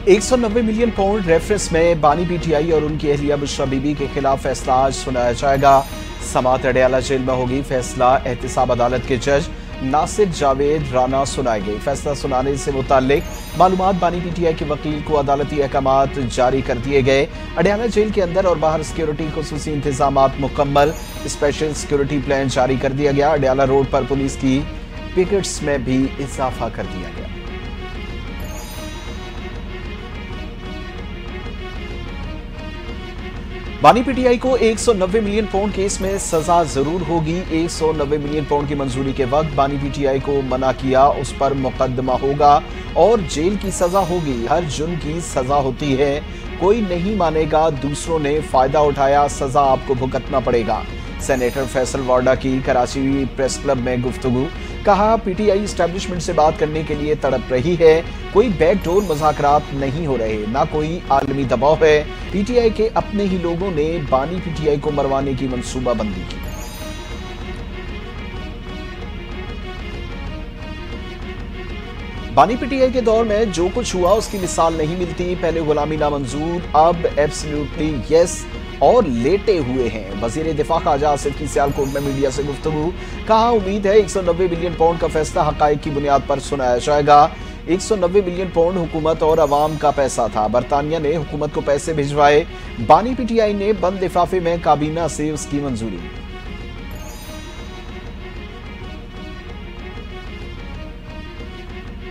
190 million pound reference में बानी PTI और उनकी अहलिया बुशरा बीबी के खिलाफ फैसला आज सुनाया जाएगा। समाअत अडयाला जेल में होगी। फैसला एहतिसाब अदालत के जज नासिर जावेद राना सुनाएंगे। फैसला सुनाने से मुताल्लिक मालूमात बानी पीटीआई के वकील को अदालती अहकामात जारी कर दिए गए। अडयाला जेल के अंदर और बाहर सिक्योरिटी खुसूसी इंतजामात मुकम्मल। स्पेशल सिक्योरिटी प्लान जारी कर दिया गया। अडयाला रोड पर पुलिस की पिकेट्स में भी इजाफा कर दिया गया। बानी पीटीआई को 190 मिलियन पाउंड केस में सजा जरूर होगी। 190 मिलियन पाउंड की मंजूरी के वक्त बानी पीटीआई को मना किया, उस पर मुकदमा होगा और जेल की सजा होगी। हर जुर्म की सजा होती है, कोई नहीं मानेगा, दूसरों ने फायदा उठाया, सजा आपको भुगतना पड़ेगा। सेनेटर फैसल वार्डा की कराची प्रेस क्लब में गुफ्तगू। कहा, पीटीआई एस्टैब्लिशमेंट से बात करने के लिए तड़प रही है, कोई बैकडोर मुज़ाकरात नहीं हो रहे, ना कोई आलमी दबाव है। पीटीआई के अपने ही लोगों ने बानी पीटीआई को मरवाने की मंसूबाबंदी की। बानी पीटीआई के दौर में जो कुछ हुआ उसकी मिसाल नहीं मिलती। पहले गुलामी नामंजूर, अब एब्सोल्युटली यस और लेटे हुए हैं। वजीर दिफा ख्वाजा आसिफ की सियालकोट में मीडिया से गुफ्तगू। कहा, उम्मीद है 190 बिलियन पाउंड का फैसला हकाइक की बुनियाद पर सुनाया जाएगा। 190 बिलियन पाउंड हुकूमत और अवाम का पैसा था। बरतानिया ने हुकूमत को पैसे भिजवाए, बानी पीटीआई ने बंद लिफाफे में काबीना से उसकी मंजूरी।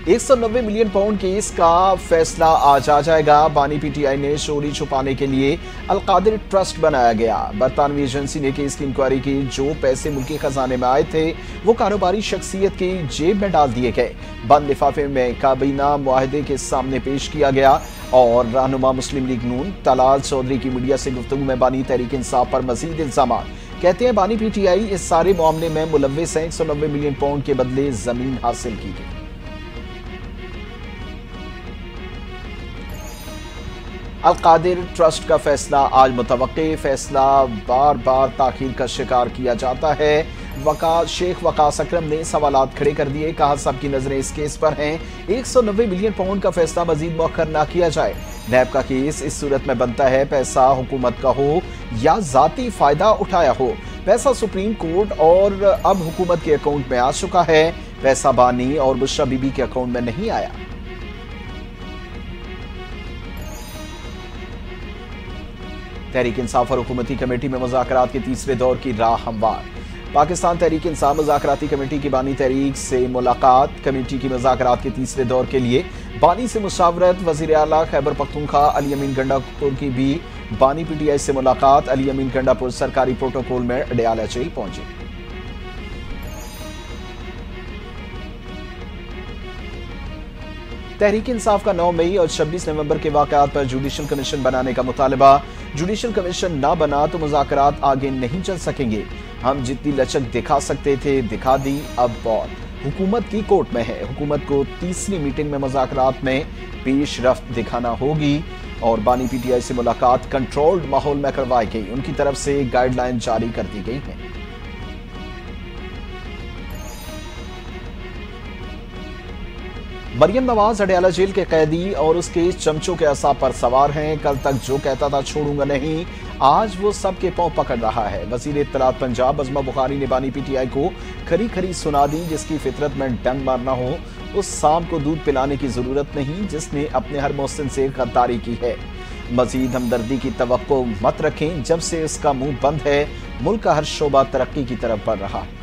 $190 मिलियन पाउंड केस का फैसला आज आ जाएगा। बानी पीटीआई ने चोरी छुपाने के लिए अलकादिर ट्रस्ट बनाया गया। बरतानवी एजेंसी ने केस की इंक्वायरी की। जो पैसे मुल्की खजाने में आए थे वो कारोबारी शख्सियत की जेब में डाल दिए गए। बंद लिफाफे में काबीना मुआहदे के सामने पेश किया गया। और रहनुमा मुस्लिम लीग नून तलाल चौधरी की मीडिया से गुफ्तगू में बानी तहरीक इंसाफ पर मजीद इल्जाम। कहते हैं, बानी पीटीआई इस सारे मामले में मुलव्विस है। 190 मिलियन पाउंड के बदले जमीन हासिल की गई। अलकादिर ट्रस्ट का फैसला आज मुतवक्के। फैसला बार बार ताखीर का शिकार किया जाता है। शेख वकास अकरम ने सवालात खड़े कर दिए। कहा, सबकी नजरें इस केस पर हैं। 190 मिलियन पाउंड का फैसला मजीद मौखर ना किया जाए। नैब का केस इस सूरत में बनता है, पैसा हुकूमत का हो या जाती फायदा उठाया हो। पैसा सुप्रीम कोर्ट और अब हुकूमत के अकाउंट में आ चुका है। पैसा बानी और बुशरा बीबी के अकाउंट में नहीं आया। तहरीक इंसाफ और हुकूमती कमेटी में मुज़ाकरात के तीसरे दौर की राह हमवार। पाकिस्तान तहरीक इंसाफ मुज़ाकराती कमेटी की बानी तहरीक से मुलाकात। कमेटी की मुज़ाकरात के तीसरे दौर के लिए बानी से मुशावरत। वज़ीर आला खैबर पख्तूनख्वा अली अमीन गंडापुर की भी बानी पीटीआई से मुलाकात। अली अमीन गंडापुर सरकारी प्रोटोकॉल में अडयाला जेल पहुंचे। तहरीक इंसाफ का 9 मई और 26 नवंबर के वाकयात पर जुडिशल कमीशन बनाने का मुतालबा। जुडिशल कमीशन ना बना तो मुज़ाकरात आगे नहीं चल सकेंगे। हम जितनी लचक दिखा सकते थे दिखा दी, अब बॉल हुकूमत की कोर्ट में है। हुकूमत को तीसरी मीटिंग में मुज़ाकरात में पेशरफ्त दिखाना होगी। और बानी पीटीआई से मुलाकात कंट्रोल्ड माहौल में करवाई गई। उनकी तरफ से गाइडलाइन जारी कर दी गई है। मरियम नवाज अडयाला जेल के कैदी और उसके चमचों के असाब पर सवार हैं। कल तक जो कहता था छोड़ूंगा नहीं, आज वो सबके पांव पकड़ रहा है। वजीर इत्तलात पंजाब अज़मा बुखारी ने बानी पीटीआई को खरी खरी सुना दी। जिसकी फितरत में डंग मारना हो, उस सांप को दूध पिलाने की जरूरत नहीं जिसने अपने हर मोहसिन से गद्दारी की है। मजीद हमदर्दी की तवक्को मत रखें, जब से उसका मुंह बंद है मुल्क का हर शोबा तरक्की की तरफ बढ़ रहा है।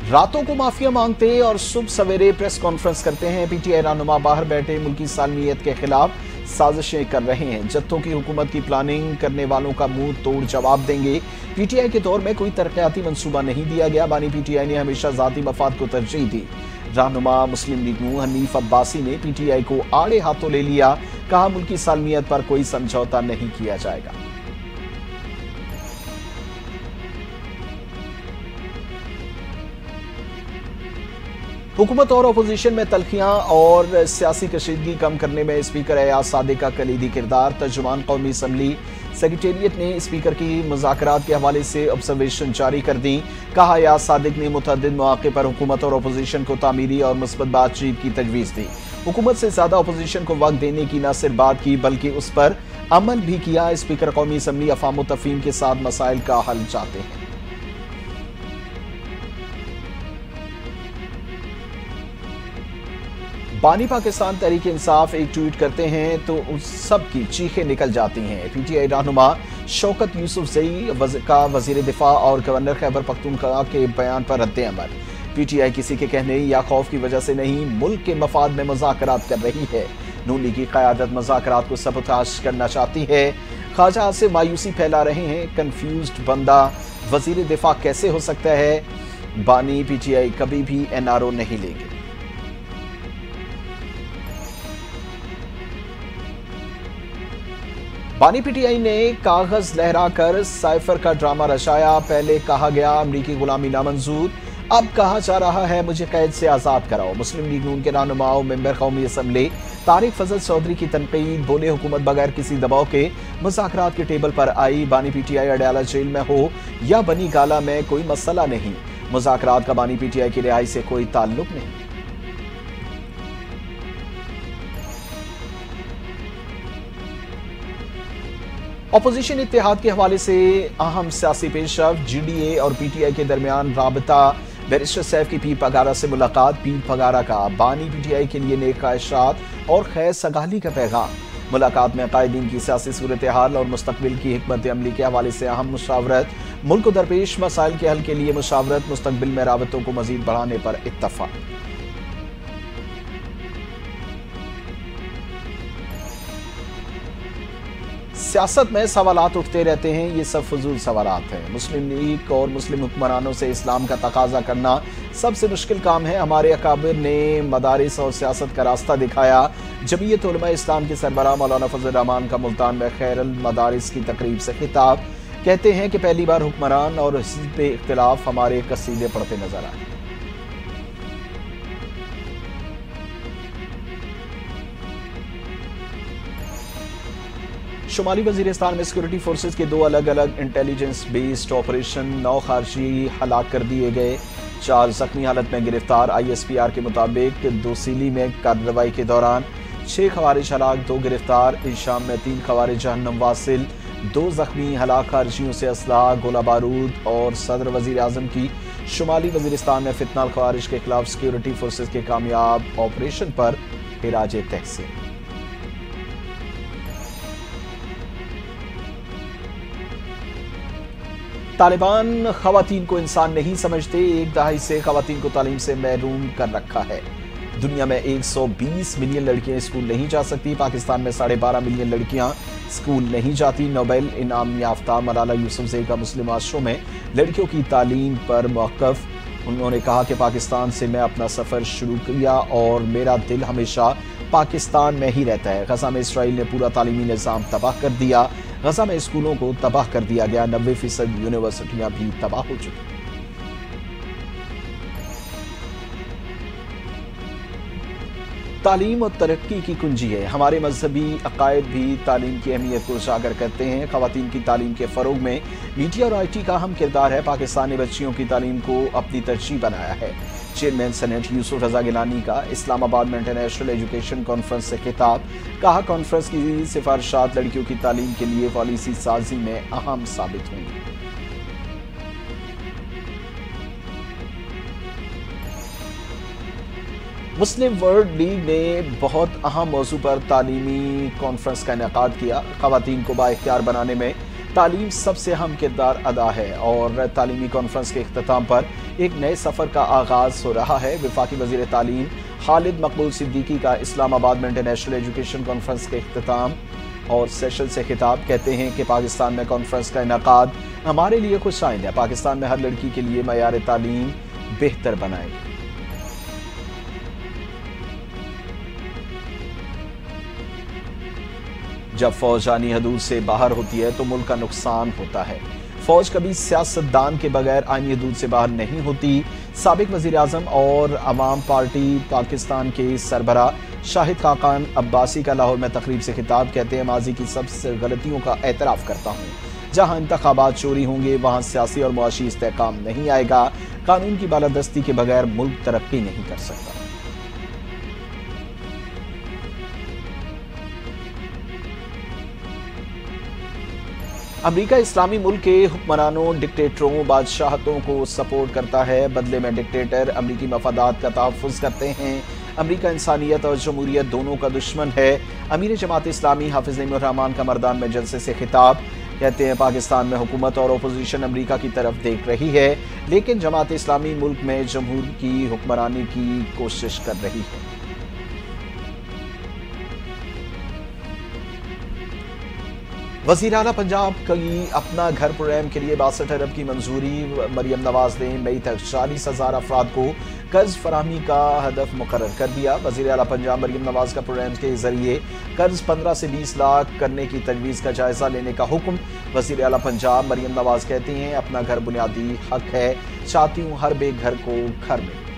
रातों को माफिया मांगते और सुबह सवेरे प्रेस कॉन्फ्रेंस करते हैं। पीटीआई रहनुमा बाहर बैठे मुल्की सालमियत के खिलाफ साजिशें कर रहे हैं। जत्थों की हुकूमत की प्लानिंग करने वालों का मुंह तोड़ जवाब देंगे। पीटीआई के दौर में कोई तरक्याती मंसूबा नहीं दिया गया। बानी पीटीआई ने हमेशा जाती मफाद को तरजीह दी। रहनुमा मुस्लिम लीग नून हनीफ अब्बासी ने पीटीआई को आड़े हाथों ले लिया। कहा, मुल्की सालमियत पर कोई समझौता नहीं किया जाएगा। हुकूमत और अपोजिशन में तलखियां और सियासी कशीदगी कम करने में स्पीकर एयाज सादिक का कलीदी किरदार। तर्जुमान कौमी असम्बली सेक्रेटेरिएट ने स्पीकर की मुज़ाकरात के हवाले से ऑब्जर्वेशन जारी कर दी। कहा याद सादिक ने मुतअद्दिद मौक़े पर हुकूमत और अपोजिशन को तामीरी और मुस्बत बातचीत की तजवीज़ दी। हुकूमत से ज़्यादा अपोजिशन को वक्त देने की न सिर्फ बात की बल्कि उस पर अमल भी किया। स्पीकर कौमी असम्बली अफ़ाम व तफ़हीम के साथ मसाइल का हल चाहते हैं। बानी पाकिस्तान तहरीक इंसाफ एक ट्वीट करते हैं तो उस सब की चीखें निकल जाती हैं। पीटीआई रहनुमा शौकत यूसुफजई का वजीर दिफा और गवर्नर खैबर पख्तूनख्वा के बयान पर रद्द अमल। पीटीआई किसी के कहने या खौफ की वजह से नहीं, मुल्क के मफाद में मुज़ाकरात कर रही है। नून लीग की क़यादत मुज़ाकरात को सबूताश करना चाहती है। ख्वाजा से मायूसी फैला रहे हैं। कन्फ्यूज्ड बंदा वजीर दिफा कैसे हो सकता है। बानी पीटीआई कभी भी एनआरओ नहीं लेंगे। बानी पीटीआई ने कागज लहराकर साइफर का ड्रामा रचाया। पहले कहा गया अमरीकी गुलामी नामंजूर, अब कहा जा रहा है मुझे कैद से आजाद कराओ। मुस्लिम लीग नून के रहनुमाओं मेंबर कौमी असम्बली तारिक फजल चौधरी की तनकीद, बोले हुकूमत बगैर किसी दबाव के मुज़ाकरात के टेबल पर आई। बानी पीटीआई अडयाला जेल में हो या बनी गाला में कोई मसला नहीं, मुज़ाकरात का बानी पीटीआई की रिहाई से कोई ताल्लुक नहीं। अपोजिशन इत्तेहाद के हवाले से अहम सियासी पेशरफ, जीडीए और पीटीआई के दरमियान राबता। बैरिस्टर सैफ की पीर पगारा से मुलाकात। पीर पगारा का बानी पीटीआई के लिए नेक ख्वाहिशात और खैर सगाली का पैगाम। मुलाकात में कायदीन की सियासी सूरत हाल और मुस्तकबिल की हिकमत अमली के हवाले से अहम मुशावरत। मुल्क को दरपेश मसाइल के हल के लिए मुशावरत। मुस्तकबिल में राबतों को मजीद बढ़ाने पर इत्तफाक। सियासत में सवालात उठते रहते हैं, ये सब फजूल सवालात हैं। मुस्लिम लीग और मुस्लिम हुक्मरानों से इस्लाम का तकाजा करना सबसे मुश्किल काम है। हमारे अकाबिर ने मदारिस और सियासत का रास्ता दिखाया। जमीयत उलमा इस्लाम के सरबराह मौलाना फजल रहमान का मुल्तान में खैरुल मदारिस की तकरीब से खिताब। कहते हैं कि पहली बार हुक्मरान और हिज़्ब इख्तिलाफ हमारे कसीदे पढ़ते नजर आए। शुमाली वजीरिस्तान में सिक्योरिटी फोर्सेज के 2 अलग अलग इंटेलिजेंस बेस्ड ऑपरेशन, 9 खारजी हलाक कर दिए गए, 4 जख्मी हालत में गिरफ्तार। ISPR के मुताबिक दोसीली में कार्रवाई के दौरान 6 खवारिज हलाक, 2 गिरफ्तार। इस शाम में 3 खवारिज जहन्नम वासिल, 2 जख्मी। हलाक खारजियों से असलाह, गोला बारूद और सदर वजीर आजम की शुमाली वजीरिस्तान में फितना खवारिज के खिलाफ सिक्योरिटी फोर्सेज के कामयाब ऑपरेशन पर खिराज तहसीन। तालिबान खवातीन को इंसान नहीं समझते। 1 दहाई से खवातीन को तालीम से महरूम कर रखा है। दुनिया में 120 मिलियन लड़कियां स्कूल नहीं जा सकती। पाकिस्तान में 12.5 मिलियन लड़कियां स्कूल नहीं जाती। नोबेल इनाम याफ्ता मलाला यूसुफजई का मुस्लिम माशरों में लड़कियों की तालीम पर मौक़िफ़। उन्होंने कहा कि पाकिस्तान से मैं अपना सफ़र शुरू किया और मेरा दिल हमेशा पाकिस्तान में ही रहता है। गजा में इसराइल ने पूरा तालीमी निज़ाम तबाह कर दिया। गजा में स्कूलों को तबाह कर दिया गया। 90% यूनिवर्सिटियां भी तबाह हो चुकी। तालीम और तरक्की की कुंजी है। हमारे मजहबी अकायद भी तालीम की अहमियत को उजागर करते हैं। खवातीन की तालीम के फ़रोग में मीडिया और IT का अहम किरदार है। पाकिस्तान ने बच्चियों की तालीम को अपनी तरजीह बनाया है। चेयरमैन सेनेट यूसुफ रजा गिलानी का इस्लामाबाद में इंटरनेशनल एजुकेशन कॉन्फ्रेंस से खिताब। कहा कॉन्फ्रेंस की सिफारिशात लड़कियों की तालीम के लिए पॉलिसी साजी में अहम साबित होंगी। मुस्लिम वर्ल्ड लीग ने बहुत अहम मौजू पर तालीमी कॉन्फ्रेंस का इनेकाद किया। खवातीन को बाइख्तियार बनाने में तालीम सबसे अहम किरदार अदा है और तालीमी कॉन्फ्रेंस के इख्तिताम पर एक नए सफ़र का आगाज़ हो रहा है। वफाकी वज़ीर तालीम खालिद मकबूल सिद्दीकी का इस्लामाबाद में इंटरनेशनल एजुकेशन कॉन्फ्रेंस के इख्तिताम और सेशन से खिताब। कहते हैं कि पाकिस्तान में कॉन्फ्रेंस का इनेकाद हमारे लिए खुश आइंद है। पाकिस्तान में हर लड़की के लिए मयार तालीम बेहतर बनाएगी। जब फौज जानी हदूद से बाहर होती है तो मुल्क का नुकसान होता है। फौज कभी सियासतदान के बगैर आईनी हदूद से बाहर नहीं होती। साबिक वजीर आजम और अवाम पार्टी पाकिस्तान के सरबरा शाहिद खाकान अब्बासी का लाहौर में तकरीब से खिताब, कहते हैं माजी की सबसे गलतियों का एतराफ़ करता हूँ। जहाँ इंतखाबात चोरी होंगे वहाँ सियासी और मुआशी इस्तेहकाम नहीं आएगा। कानून की बालादस्ती के बगैर मुल्क तरक्की नहीं कर सकता। अमेरिका इस्लामी मुल्क के हुक्मरानों, डिक्टेटरों, बादशाहतों को सपोर्ट करता है। बदले में डिक्टेटर अमरीकी मफादात का तहफ़्फ़ुज़ करते हैं। अमेरिका इंसानियत और जमहूरियत दोनों का दुश्मन है। अमीर जमात इस्लामी हाफिज़ नईमुर रहमान का मर्दान में जलसे से खिताब, कहते हैं पाकिस्तान में हुकूमत और अपोजिशन अमेरिका की तरफ देख रही है, लेकिन जमात इस्लामी मुल्क में जमहूर की हुक्मरानी की कोशिश कर रही है। वज़ीर आला पंजाब की अपना घर प्रोग्राम के लिए 62 अरब की मंजूरी। मरियम नवाज ने मई तक 40,000 अफराद को कर्ज फराहमी का हदफ मुकर्रर कर दिया। वज़ीर आला पंजाब मरियम नवाज का प्रोग्राम के जरिए कर्ज 15 से 20 लाख करने की तजवीज़ का जायजा लेने का हुक्म। वज़ीर आला पंजाब मरियम नवाज कहती हैं, अपना घर बुनियादी हक है, चाहती हूँ हर बेघर को घर मिले।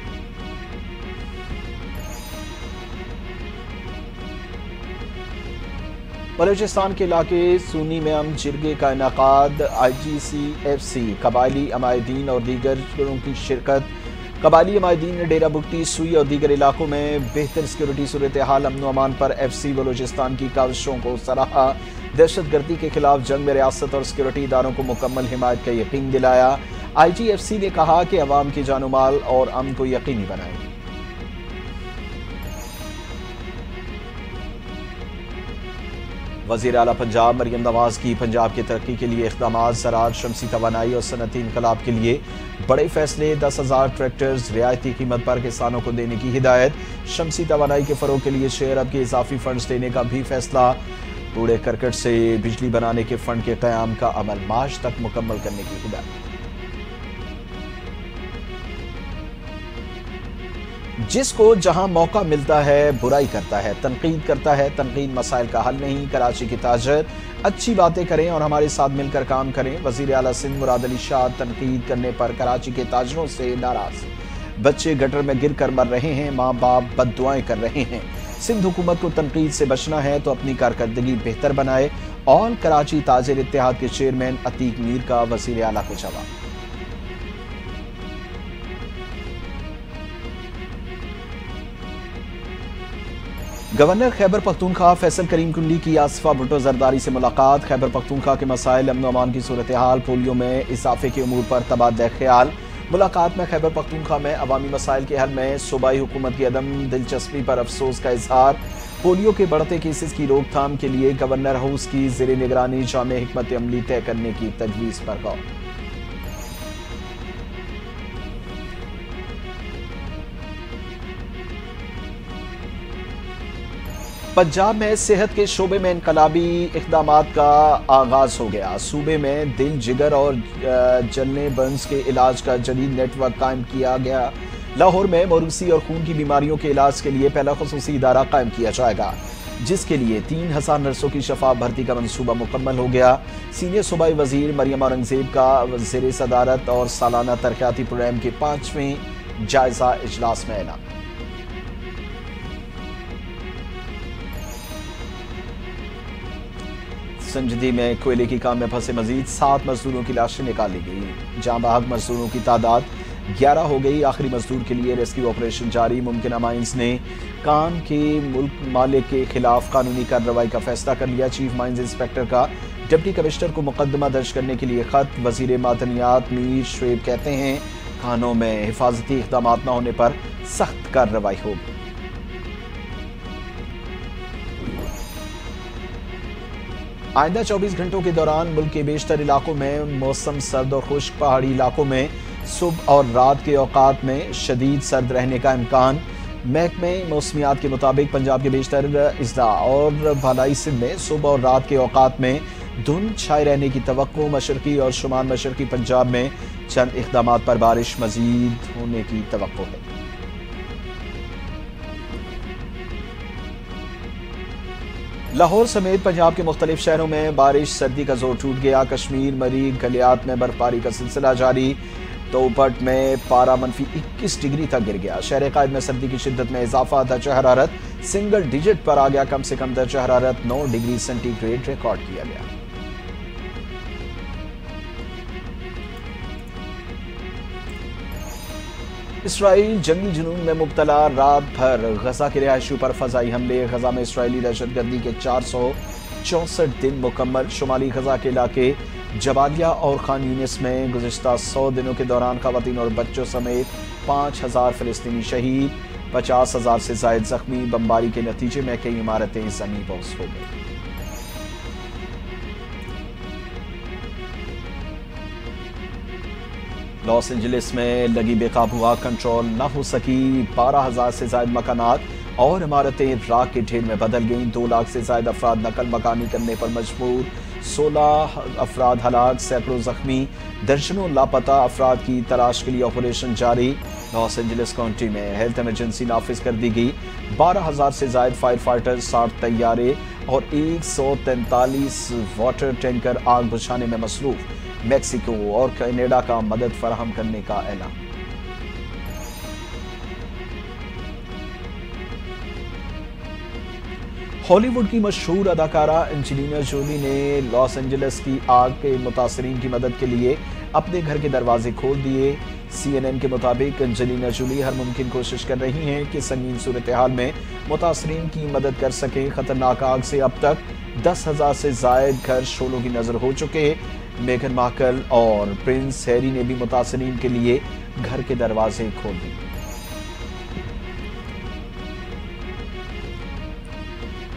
बलूचिस्तान के इलाके सुन्नी में अम जिरगे का इनाकाद, IGCFC, कबायली अमायदीन और दीगर की शिरकत। कबायली अमायदीन ने डेरा बुगटी, सुई और दीगर इलाकों में बेहतर सिक्योरिटी सूरत हाल अमन अमान पर FC बलूचिस्तान की काविशों को सराहा। दहशतगर्दी के खिलाफ जंग में रियासत और सिक्योरिटी इदारों को मुकम्मल हिमायत का यकीन दिलाया। IGFC ने कहा कि अवाम की जानो माल और अमन को यकीनी बनाएगी। वज़ीर आला पंजाब मरियम नवाज की पंजाब की तरक्की के लिए इक़दामात, ज़राअत, शमसी तवानाई और सनती इनकलाब के लिए बड़े फैसले। 10,000 ट्रैक्टर्स रियायती कीमत पर किसानों को देने की हिदायत। शमसी तवानाई के फ़रोग़ के लिए 6 अरब के इजाफी फंड्स देने का भी फैसला। कूड़े करकट से बिजली बनाने के फंड के क़याम का अमल मार्च तक मुकम्मल करने की हिदायत। जिसको जहां मौका मिलता है बुराई करता है, तनकीद करता है। तनकीद मसाइल का हल नहीं। कराची की ताजर, अच्छी बातें करें और हमारे साथ मिलकर काम करें। वज़ीर आला सिंध मुराद अली शाह तनकीद करने पर कराची के ताजरों से नाराज। बच्चे गटर में गिर कर मर रहे हैं, माँ बाप बद्दुआएं कर रहे हैं। सिंध हुकूमत को तनकीद से बचना है तो अपनी कारकर्दगी बेहतर बनाए। ऑल कराची ताजिर इत्तेहाद के चेयरमैन अतीक मीर का वज़ीर आला को जवाब। गवर्नर खैबर पख्तूनख्वा फैसल करीम कुंडी की आसिफा भुट्टो जरदारी से मुलाकात। खैबर पख्तूनख्वा के मसाइल, अमन अमान की सूरत हाल, पोलियो में इजाफे के उमूर पर तबादला ख्याल। मुलाकात में खैबर पख्तूनख्वा में अवामी मसाइल के हल में सूबाई हुकूमत की अदम दिलचस्पी पर अफसोस का इजहार। पोलियो के बढ़ते केसेस की रोकथाम के लिए गवर्नर हाउस की ज़ेरे निगरानी जामे हिकमत अमली तय करने की तजवीज़ पर गौर। पंजाब में सेहत के शोबे में इनकलाबी इक़दामात का आगाज हो गया। सूबे में दिल, जिगर और जलने बर्न्स के इलाज का जदीद नेटवर्क कायम किया गया। लाहौर में मौरूसी और खून की बीमारियों के इलाज के लिए पहला खुसूसी इदारा कायम किया जाएगा, जिसके लिए 3000 नर्सों की शफा भर्ती का मंसूबा मुकम्मल हो गया। सीनियर सूबाई वजीर मरियम औरंगजेब का वज़ीर सदारत और सालाना तरक्याती प्रोग्राम के 5वें जायजा इजलास में ऐलान। संजदी में कोयले की काम में फंसे मजीद 7 मजदूरों की लाशें निकाली गई। जाँ बहक मजदूरों की तादाद 11 हो गई। आखिरी मजदूर के लिए रेस्क्यू ऑपरेशन जारी। मुमकिन माइंस ने काम के मुल्क मालिक के खिलाफ कानूनी कार्रवाई का फैसला कर लिया। चीफ माइंस इंस्पेक्टर का डिप्टी कमिश्नर को मुकदमा दर्ज करने के लिए खत। वजीर मादनियात मीर शुएब कहते हैं, खानों में हिफाजती इक़दाम न होने पर सख्त कार्रवाई होगी। आइंदा 24 घंटों के दौरान मुल्क के बेशतर इलाकों में मौसम सर्द और खुश्क। पहाड़ी इलाकों में सुबह और रात के औकात में शदीद सर्द रहने का इम्कान। महकमे मौसमियात के मुताबिक पंजाब के बेशतर अजला और भलाई सिंध में सुबह और रात के औकात में धुंध छाए रहने की तवक्को। मशरकी और शुमाल मशरकी पंजाब में चंद इक़दामात पर बारिश मजीद होने की तवक्को है। लाहौर समेत पंजाब के मुख्तलिफ शहरों में बारिश सर्दी का जोर टूट गया। कश्मीर, मरीग, गलियात में बर्फबारी का सिलसिला जारी। तोपट में पारा -21 डिग्री तक गिर गया। शहर कायद में सर्दी की शिद्दत में इजाफा। दर्जा हरारत सिंगल डिजिट पर आ गया। कम से कम दर्जा हरारत 9 डिग्री सेंटीग्रेड रिकॉर्ड किया गया। इसराइल जंगी जुनून में मुब्तला। रात भर गजा के रिहायशियों पर फजाई हमले। गजा में इसराइली दहशतगर्दी के 464 दिन मुकम्मल। शुमाली गजा के इलाके जबालिया और खान यूनिस में गुज़िश्ता 100 दिनों के दौरान खवातीन और बच्चों समेत 5000 फ़लस्तीनी शहीद, 50,000 से ज़ायद जख्मी। बमबारी के नतीजे में कई इमारतें ज़मीन बोस हो गई। लॉस एंजलिस में लगी बेकाबू आग कंट्रोल न हो सकी। 12,000 से ज़ायद मकानात और इमारतें राख के ढेर में बदल गईं। 2 लाख से ज़ायद अफराद नकल मकानी करने पर मजबूर। 16 अफराद हलाक, सैकड़ों जख्मी, दर्जनों लापता। अफराद की तलाश के लिए ऑपरेशन जारी। लॉस एंजलिस काउंटी में हेल्थ इमरजेंसी नाफिज कर दी गई। 12,000 से ज़ायद फायर फाइटर्स, 60 तैयारे और 143 वाटर टैंकर आग बुझाने में मसरूफ। मेक्सिको और कनाडा का मदद फराहम करने का ऐलान। हॉलीवुड की मशहूर अदाकारा एंजेलिना जोली ने लॉस एंजलिस की आग के मुतासरीन की मदद के लिए अपने घर के दरवाजे खोल दिए। CNN के मुताबिक एंजेलिना जोली हर मुमकिन कोशिश कर रही हैं कि संगीन सूरत हाल में मुतासरीन की मदद कर सकें। खतरनाक आग से अब तक 10,000 से ज़ायद घर शोलों की नजर हो चुके। मेगन मार्कल और प्रिंस हैरी ने भी मुतासरीन के लिए घर के दरवाजे खोल दिए।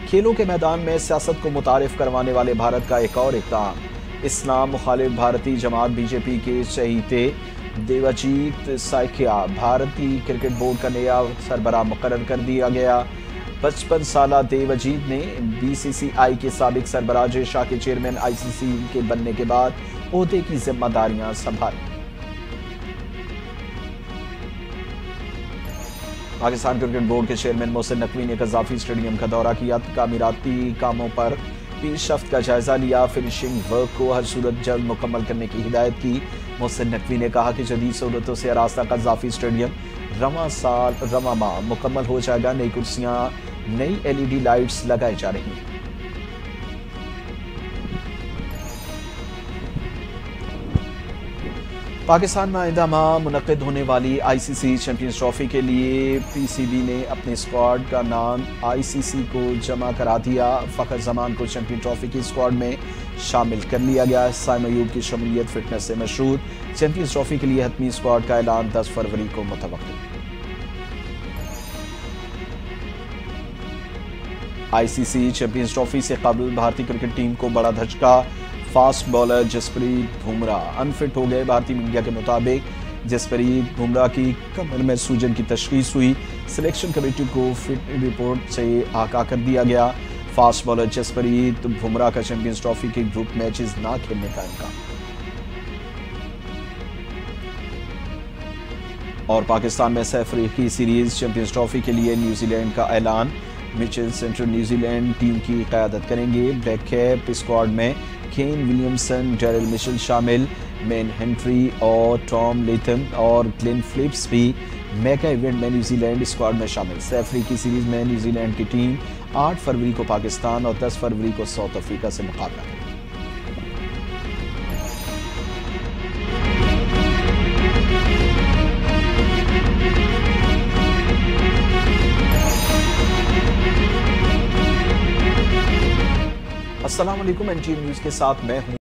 खेलों के मैदान में सियासत को मुतारिफ करवाने वाले भारत का एक और इक़दाम। इस्लाम मुखालिफ भारतीय जमात BJP के चहीते देवजीत साइकिया भारतीय क्रिकेट बोर्ड का नया सरबराह मुकर्रर कर दिया गया। 55 साला देवजीत ने BCCI के साबिक सरबराह जय शाह के चेयरमैन ICC के बनने के बाद ओहदे की जिम्मेदारियां संभाली। पाकिस्तान क्रिकेट बोर्ड के चेयरमैन मोहसिन नकवी ने कज़ाफी स्टेडियम का दौरा किया। तामीराती कामों पर पेशरफ्त का जायजा लिया। फिनिशिंग वर्क को हर सूरत जल्द मुकम्मल करने की हिदायत की। मोहसिन नकवी ने कहा कि जदीद सहूलतों से आरास्ता कज़ाफी स्टेडियम रवां माह मुकम्मल हो जाएगा। नई कुर्सियां, नई LED लाइट्स लगाई जा रही हैं। पाकिस्तान में आइंदा माह मुनक़िद होने वाली ICC चैंपियंस ट्रॉफी के लिए PCB ने अपने स्क्वाड का नाम ICC को जमा करा दिया। फ़खर जमान को चैंपियन ट्रॉफी की स्क्वाड में शामिल कर लिया गया। साइम अयूब की शमूलियत फिटनेस से मशहूर। चैंपियंस ट्रॉफी के लिए हतमी स्क्वाड का ऐलान 10 फरवरी को मुतवक्किल। ICC चैंपियंस ट्रॉफी से कबल भारतीय क्रिकेट टीम को बड़ा धचका। Fast bowler Jasprit Bumrah unfit हो गए। भारतीय मीडिया के मुताबिक जसप्रीत बुमराह की कमर में सूजन की तशखीस हुई। सिलेक्शन कमेटी को फिट रिपोर्ट से आगाह कर दिया गया। फास्ट बॉलर जसप्रीत बुमराह का चैंपियंस ट्रॉफी के ग्रुप मैचेस ना खेलने का इम्कान। और पाकिस्तान में सह अफ्रीकी सीरीज चैंपियंस ट्रॉफी के लिए न्यूजीलैंड का ऐलान। मिचेल सेंट्रल न्यूजीलैंड टीम की क़यादत करेंगे। ब्लैक कैप स्क्वाड में केन विलियमसन, डेरिल मिशेल शामिल। मेन हेनरी और टॉम लेथम और ग्लेन फिलिप्स भी मेगा इवेंट में न्यूजीलैंड स्क्वाड में शामिल। सह अफ्रीकी सीरीज में न्यूजीलैंड की टीम 8 फरवरी को पाकिस्तान और 10 फरवरी को साउथ अफ्रीका से मुकाबला करेगी। अस्सलाम वालेकुम, NTN न्यूज़ के साथ मैं हूं